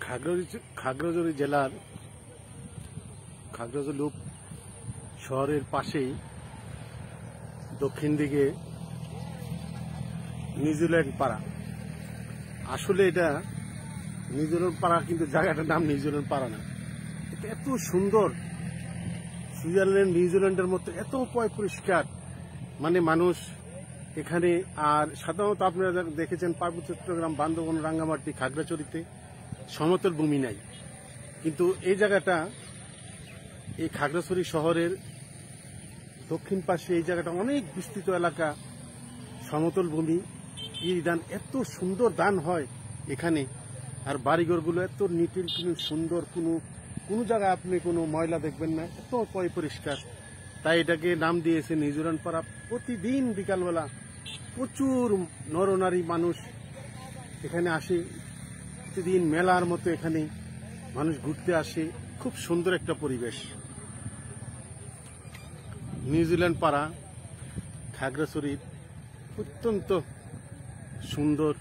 খাগড়াছড়ি জেলার খাগড়াছড়ি শহরের পাশেই দক্ষিণ দিকে নিউজিল্যান্ড পাড়া। আসলে এটা নিউজিল্যান্ড পাড়া, কিন্তু জায়গাটার নাম নিউজিল্যান্ড পাড়া না। এটা এত সুন্দর, সুইজারল্যান্ড নিউজিল্যান্ডের মতো এত পরিষ্কার, মানে মানুষ এখানে। আর সাধারণত আপনারা দেখেছেন পার্বত্য চট্টগ্রাম, বান্দরবান, রাঙ্গামাটি, খাগড়াছড়িতে সমতল ভূমি নাই, কিন্তু এই জায়গাটা, এই খাগড়াছড়ি শহরের দক্ষিণ পাশে এই জায়গাটা অনেক বিস্তৃত এলাকা, সমতল ভূমি। এই ধান এত সুন্দর ধান হয় এখানে, আর বাড়িঘরগুলো এত নিটিল ক্লিন সুন্দর, কোনো জায়গায় আপনি কোনো ময়লা দেখবেন না, এত পরিষ্কার। তাই এটাকে নাম দিয়েছে নিউজিল্যান্ড পাড়া। প্রতিদিন বিকালবেলা প্রচুর নরনারী মানুষ এখানে আসে, প্রতিদিন মেলার মতো এখানে মানুষ ঘুরতে আসে। খুব সুন্দর একটা পরিবেশ। নিউজিল্যান্ড পাড়া খাগড়াছড়ির অত্যন্ত সুন্দর।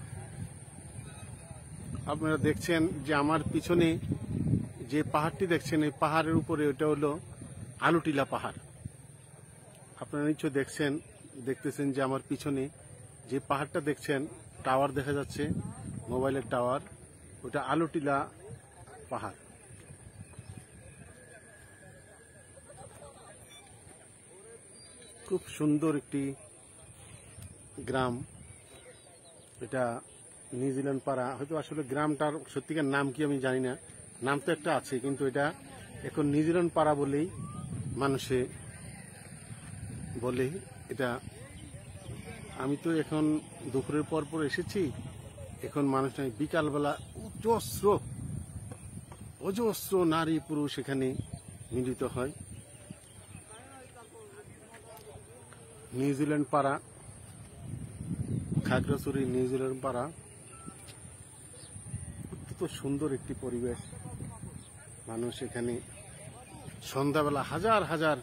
আপনারা দেখছেন যে আমার পিছনে যে পাহাড়টি দেখছেন, এই পাহাড়ের উপরে ওটা হলো আলুটিলা পাহাড়। আপনারা নিশ্চয় দেখতেছেন যে আমার পিছনে যে পাহাড়টা দেখছেন, টাওয়ার দেখা যাচ্ছে, মোবাইলের টাওয়ার, ওটা আলুটিলা পাহাড়। খুব সুন্দর একটি গ্রাম এটা, নিউজিল্যান্ড পাড়া। হয়তো আসলে গ্রামটার সত্যিকার নাম কি আমি জানি না, নাম তো একটা আছে, কিন্তু এটা এখন নিউজিল্যান্ড পাড়া বলেই মানুষে বলে। এটা আমি তো এখন দুপুরের পর এসেছি, এখন মানুষ নাই, বিকালবেলা অজস্র নারী পুরুষ এখানে মিলিত হয়। নিউজিল্যান্ড পাড়া, খাগড়াছড়ি নিউজিল্যান্ড পাড়া, অত্যন্ত সুন্দর একটি পরিবেশ। মানুষ এখানে সন্ধ্যাবেলা হাজার হাজার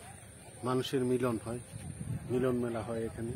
মানুষের মিলন মেলা হয় এখানে।